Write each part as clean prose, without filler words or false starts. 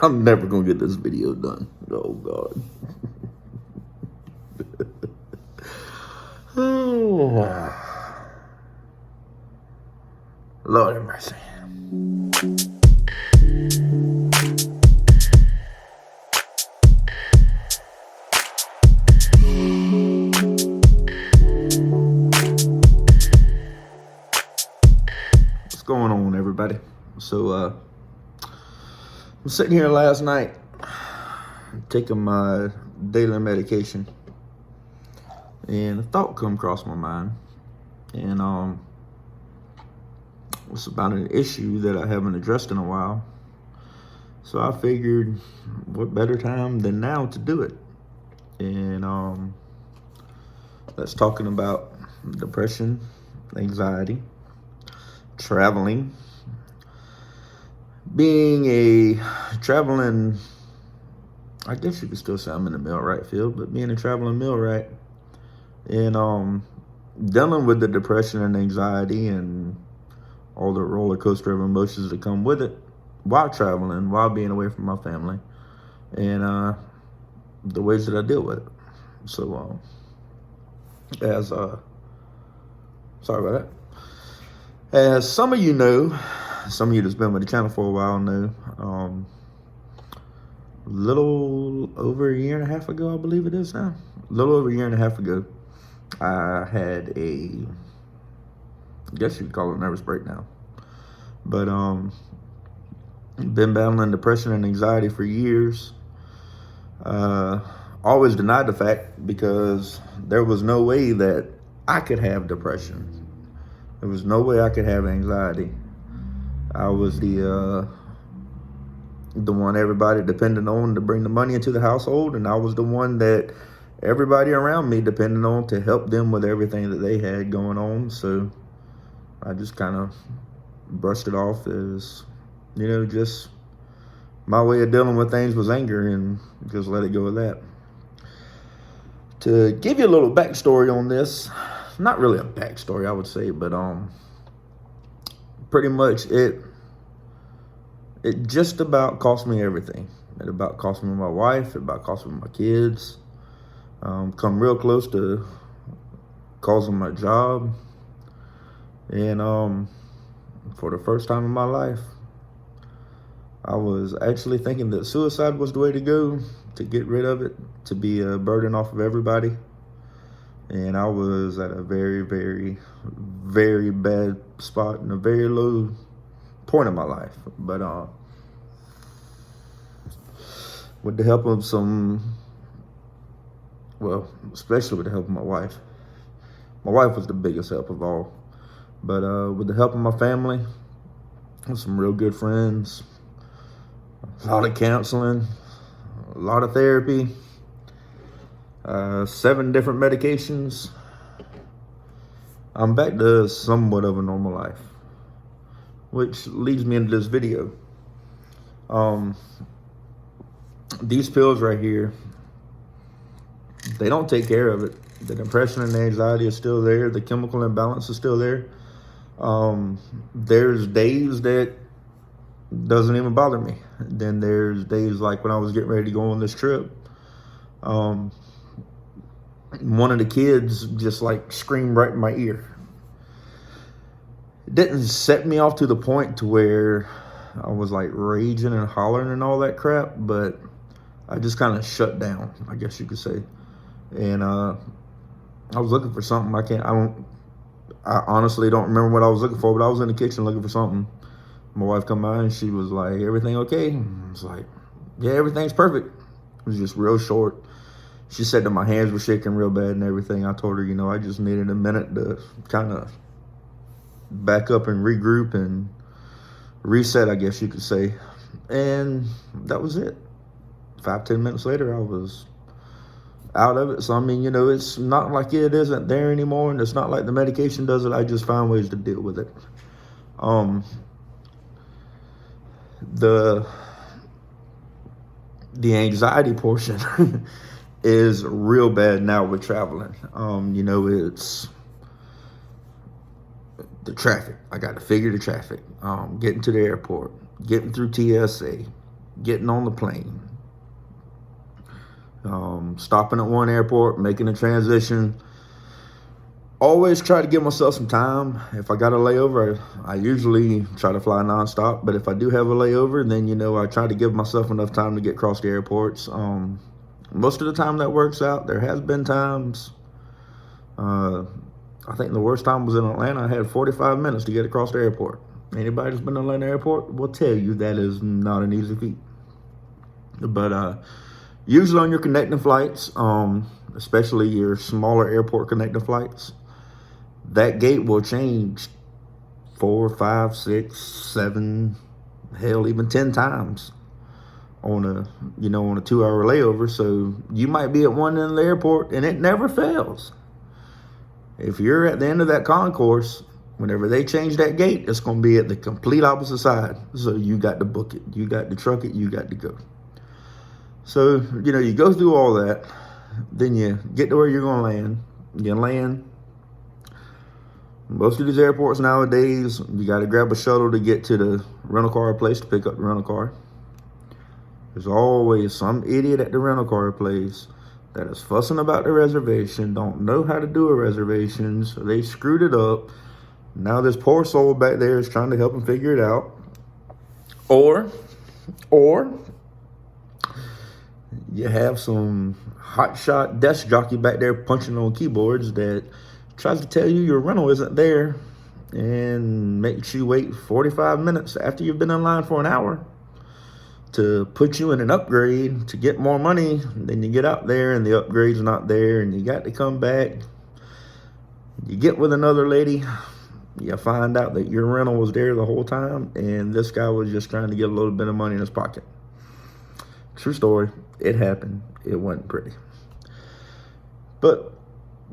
I'm never gonna get this video done. Oh God. Oh, Lord have mercy. What's going on, everybody? So, I'm sitting here last night taking my daily medication, and a thought come across my mind, and it's about an issue that I haven't addressed in a while. So I figured, what better time than now to do it? And that's talking about depression, anxiety, traveling, being a traveling, I guess you could still say I'm in the millwright field, but being a traveling millwright, and dealing with the depression and anxiety and all the roller coaster of emotions that come with it while traveling, while being away from my family, and the ways that I deal with it. So, sorry about that. As some of you know, some of you that's been with the channel for a while know, a little over a year and a half ago, I believe it is now, a little over a year and a half ago, I had I guess you'd call it a nervous breakdown. But been battling depression and anxiety for years. Always denied the fact because there was no way that I could have depression. There was no way I could have anxiety. I was the one everybody depended on to bring the money into the household, and I was the one that everybody around me depended on to help them with everything that they had going on. So I just kind of brushed it off as, just my way of dealing with things was anger, and just let it go with that. To give you a little backstory on this, not really a backstory, I would say, but pretty much it just about cost me everything. It about cost me my wife, it about cost me my kids. Come real close to causing my job. And for the first time in my life, I was actually thinking that suicide was the way to go, to get rid of it, to be a burden off of everybody. And I was at a very, very, very bad spot in a very low point in my life. But with the help of especially with the help of my wife was the biggest help of all. But with the help of my family, with some real good friends, a lot of counseling, a lot of therapy, 7 different medications, I'm back to somewhat of a normal life, which leads me into this video. These pills right here, they don't take care of it. The depression and the anxiety is still there. The chemical imbalance is still there. There's days that doesn't even bother me. Then there's days like when I was getting ready to go on this trip, one of the kids just like screamed right in my ear. It didn't set me off to the point to where I was like raging and hollering and all that crap, but I just kind of shut down, I guess you could say. And I was looking for something. I honestly don't remember what I was looking for, but I was in the kitchen looking for something. My wife come by and she was like, "Everything okay?" I was like, "Yeah, everything's perfect." It was just real short. She said that my hands were shaking real bad and everything. I told her, I just needed a minute to kind of back up and regroup and reset, I guess you could say. And that was it. 5-10 minutes later, I was out of it. So, I mean, it's not like it isn't there anymore, and it's not like the medication does it. I just find ways to deal with it. The anxiety portion is real bad now with traveling. It's the traffic. I got to figure the traffic. Getting to the airport, getting through TSA, getting on the plane, stopping at one airport, making a transition. Always try to give myself some time. If I got a layover, I usually try to fly nonstop. But if I do have a layover, then, you know, I try to give myself enough time to get across the airports. Most of the time that works out. There has been times, I think the worst time was in Atlanta. I had 45 minutes to get across the airport. Anybody that's been in Atlanta airport will tell you that is not an easy feat. But usually on your connecting flights, especially your smaller airport connecting flights, that gate will change 4, 5, 6, 7, hell, even 10 times on a 2-hour layover. So you might be at one end of the airport and it never fails. If you're at the end of that concourse, whenever they change that gate, it's going to be at the complete opposite side. So you got to book it. You got to truck it. You got to go. So, you know, you go through all that. Then you get to where you're going to land. You land. Most of these airports nowadays, you got to grab a shuttle to get to the rental car place to pick up the rental car. There's always some idiot at the rental car place that is fussing about the reservation, don't know how to do a reservation, so they screwed it up. Now this poor soul back there is trying to help them figure it out. Or you have some hotshot desk jockey back there punching on keyboards that tries to tell you your rental isn't there and makes you wait 45 minutes after you've been in line for an hour to put you in an upgrade to get more money. Then you get out there and the upgrade's not there and you got to come back. You get with another lady, you find out that your rental was there the whole time and this guy was just trying to get a little bit of money in his pocket. True story. It happened. It wasn't pretty. But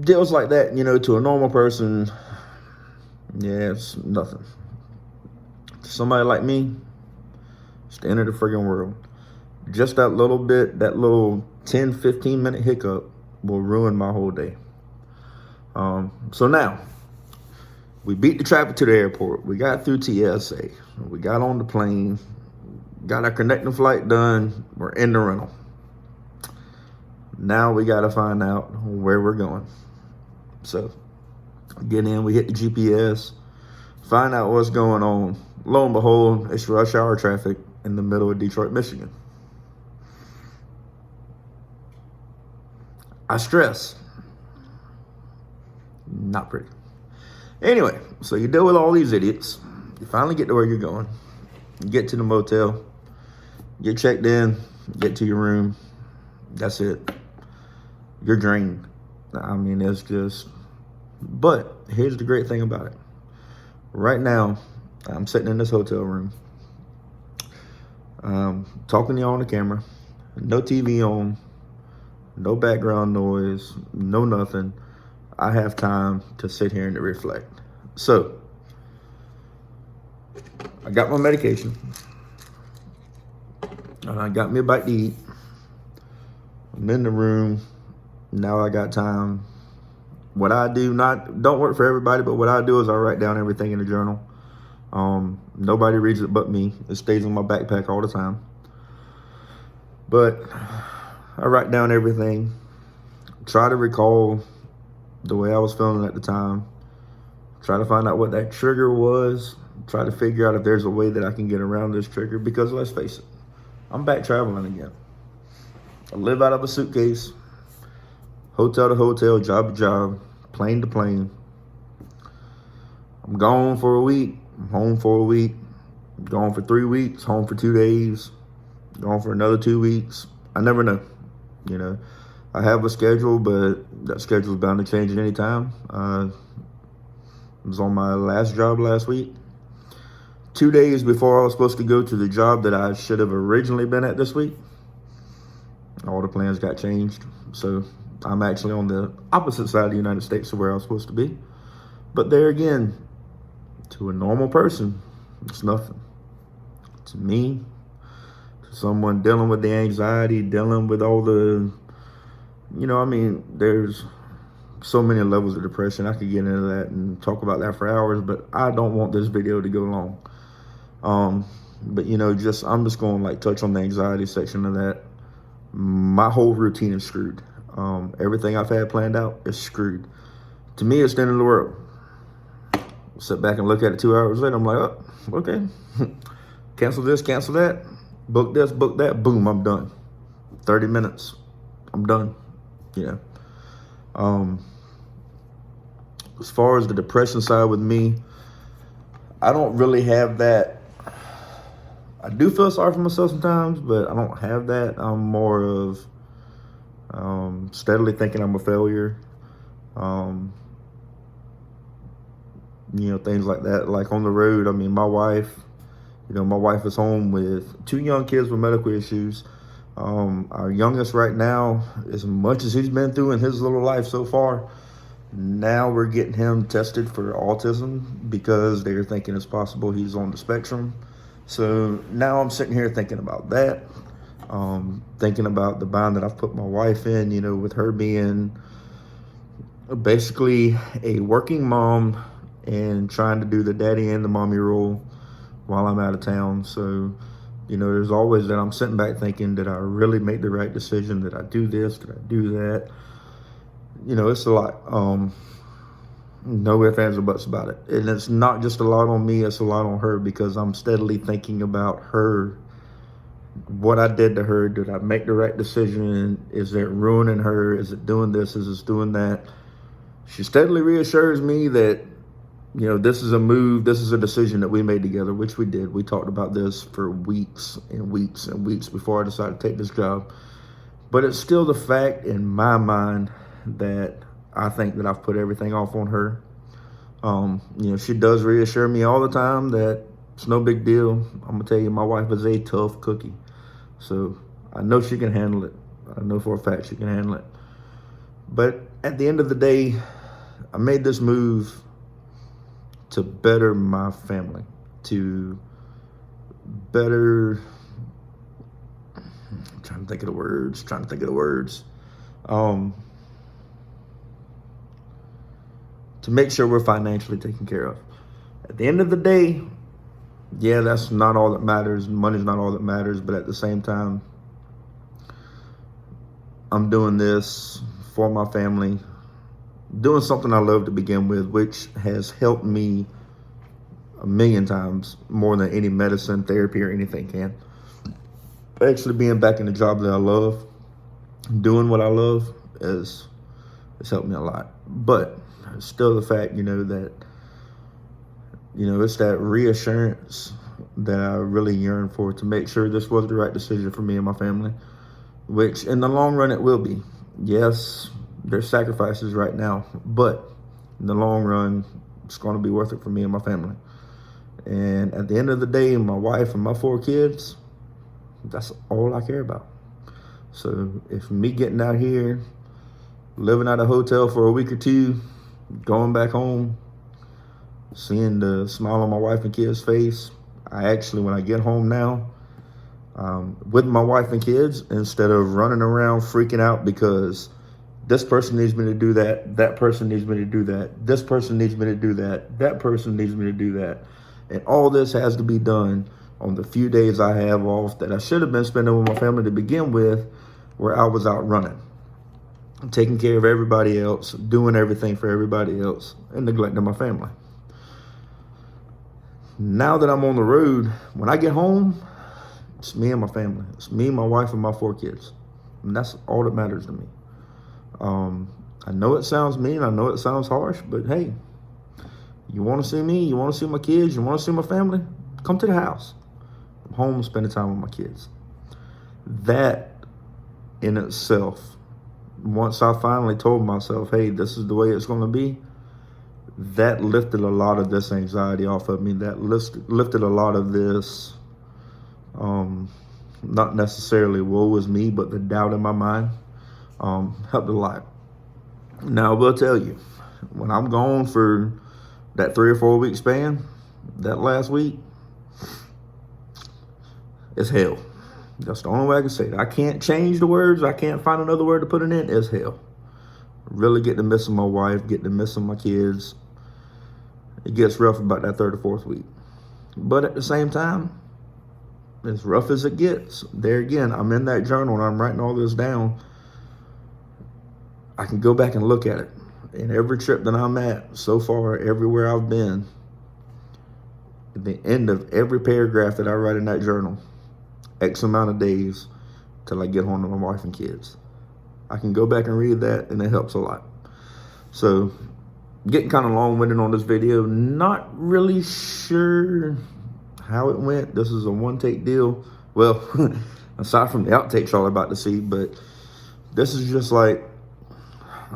deals like that, you know, to a normal person, yeah, it's nothing. To somebody like me, it's the end of the friggin' world. Just that little bit, that little 10, 15-minute hiccup will ruin my whole day. So now, we beat the traffic to the airport. We got through TSA. We got on the plane. Got our connecting flight done. We're in the rental. Now we got to find out where we're going. So, get in, we hit the GPS, find out what's going on. Lo and behold, it's rush hour traffic in the middle of Detroit, Michigan. I stress. Not pretty. Anyway, so you deal with all these idiots. You finally get to where you're going. You get to the motel. Get checked in. Get to your room. That's it. You're drained. I mean, it's just... But here's the great thing about it. Right now, I'm sitting in this hotel room. Talking to you on the camera. No TV on. No background noise. No nothing. I have time to sit here and to reflect. So, I got my medication. And I got me a bite to eat. I'm in the room. Now I got time. What I do, don't work for everybody, but what I do is I write down everything in the journal. Nobody reads it but me. It stays in my backpack all the time. But I write down everything. Try to recall the way I was feeling at the time. Try to find out what that trigger was. Try to figure out if there's a way that I can get around this trigger. Because let's face it, I'm back traveling again. I live out of a suitcase. Hotel to hotel, job to job, plane to plane. I'm gone for a week. I'm home for a week. I'm gone for 3 weeks. Home for 2 days. Gone for another 2 weeks. I never know. You know, I have a schedule, but that schedule is bound to change at any time. I was on my last job last week. 2 days before I was supposed to go to the job that I should have originally been at this week, all the plans got changed. So I'm actually on the opposite side of the United States to where I was supposed to be. But there again, to a normal person, it's nothing. To me, to someone dealing with the anxiety, dealing with all the, there's so many levels of depression. I could get into that and talk about that for hours, but I don't want this video to go long. But I'm just going to like touch on the anxiety section of that. My whole routine is screwed. Everything I've had planned out is screwed. To me, it's the end of the world. Sit back and look at it 2 hours later. I'm like, oh, okay. Cancel this, cancel that. Book this, book that. Boom, I'm done. 30 minutes. I'm done. As far as the depression side with me, I don't really have that. I do feel sorry for myself sometimes, but I don't have that. I'm more of steadily thinking I'm a failure. Things like that. Like on the road, my wife is home with 2 young kids with medical issues. Our youngest right now, as much as he's been through in his little life so far, now we're getting him tested for autism because they're thinking it's possible he's on the spectrum. So now I'm sitting here thinking about that, thinking about the bind that I've put my wife in, with her being basically a working mom and trying to do the daddy and the mommy role while I'm out of town. So, there's always that I'm sitting back thinking, did I really make the right decision? Did I do this? Did I do that? It's a lot. No ifs, ands, or buts about it. And it's not just a lot on me, it's a lot on her, because I'm steadily thinking about her, what I did to her. Did I make the right decision? Is it ruining her? Is it doing this? Is it doing that? She steadily reassures me that, this is a move, this is a decision that we made together, which we did. We talked about this for weeks and weeks and weeks before I decided to take this job. But it's still the fact in my mind that I think that I've put everything off on her. She does reassure me all the time that it's no big deal. I'm gonna tell you, my wife is a tough cookie. So I know she can handle it. I know for a fact she can handle it. But at the end of the day, I made this move to better my family, to better, I'm trying to think of the words, to make sure we're financially taken care of. At the end of the day, yeah, that's not all that matters. Money's not all that matters, but at the same time, I'm doing this for my family, doing something I love to begin with, which has helped me a million times more than any medicine, therapy, or anything can. Actually being back in the job that I love, doing what I love, has helped me a lot. But it's still the fact, that, it's that reassurance that I really yearn for, to make sure this was the right decision for me and my family, which in the long run it will be. Yes, there's sacrifices right now, but in the long run, it's going to be worth it for me and my family. And at the end of the day, my wife and my 4 kids, that's all I care about. So if me getting out here, living at a hotel for a week or 2, going back home, seeing the smile on my wife and kids' face, I actually, when I get home now, with my wife and kids, instead of running around freaking out because this person needs me to do that, that person needs me to do that, this person needs me to do that, that person needs me to do that. And all this has to be done on the few days I have off that I should have been spending with my family to begin with, where I was out running, taking care of everybody else, doing everything for everybody else, and neglecting my family. Now that I'm on the road, when I get home, it's me and my family. It's me, my wife, and my 4 kids. And that's all that matters to me. I know it sounds mean, I know it sounds harsh, but hey, you want to see me, you want to see my kids, you want to see my family, come to the house. I'm home spending time with my kids. That in itself, once I finally told myself, hey, this is the way it's going to be, that lifted a lot of this anxiety off of me. That lifted a lot of this, not necessarily woe is me, but the doubt in my mind, helped a lot. Now, I will tell you, when I'm gone for that 3 or 4 week span, that last week, it's hell. That's the only way I can say it. I can't change the words. I can't find another word to put it in. It's hell. Really get to missing my wife, get to missing my kids. It gets rough about that 3rd or 4th week. But at the same time, as rough as it gets, there again, I'm in that journal and I'm writing all this down. I can go back and look at it. And every trip that I'm at so far, everywhere I've been, at the end of every paragraph that I write in that journal, X amount of days till I get home to my wife and kids. I can go back and read that, and it helps a lot. So, getting kind of long-winded on this video. Not really sure how it went. This is a one-take deal. Well, aside from the outtakes y'all are about to see, but this is just like,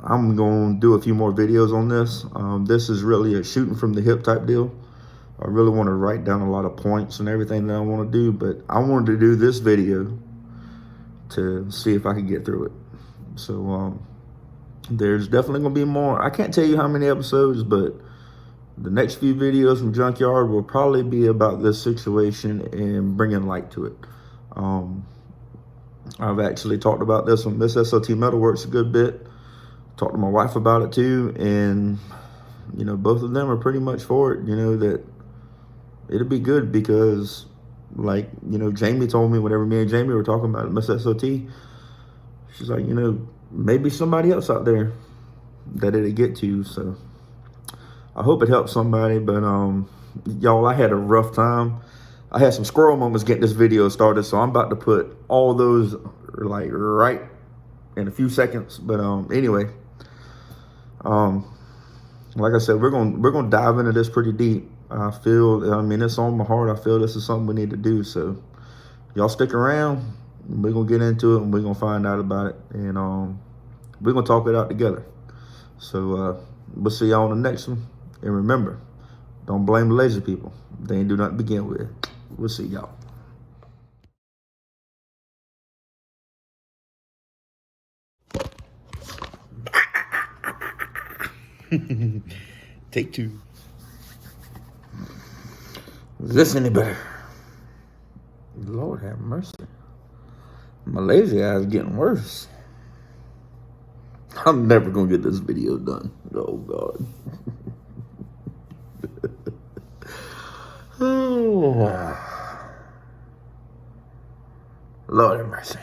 I'm going to do a few more videos on this. This is really a shooting from the hip type deal. I really want to write down a lot of points and everything that I want to do, but I wanted to do this video to see if I could get through it. So there's definitely going to be more. I can't tell you how many episodes, but the next few videos from Junkyard will probably be about this situation and bringing light to it. I've actually talked about this on Miss SOT Metalworks a good bit. Talked to my wife about it too, and you know, both of them are pretty much for it. You know, that it'll be good because, like, you know, Jamie told me whenever me and Jamie were talking about it, Miss SOT, she's like, you know, maybe somebody else out there that it'll get to. So I hope it helps somebody. But y'all, I had a rough time. I had some squirrel moments getting this video started, so I'm about to put all those like right in a few seconds. But anyway. Like I said, we're gonna dive into this pretty deep. I mean, it's on my heart. I feel this is something we need to do. So y'all stick around. We're gonna get into it and we're gonna find out about it. And we're gonna talk it out together. So we'll see y'all on the next one. And remember, don't blame the lazy people. They ain't do nothing to begin with. We'll see y'all. Take two. Is this any better? Lord have mercy. My lazy eye is getting worse. I'm never gonna get this video done. Oh God. Oh. Lord have mercy.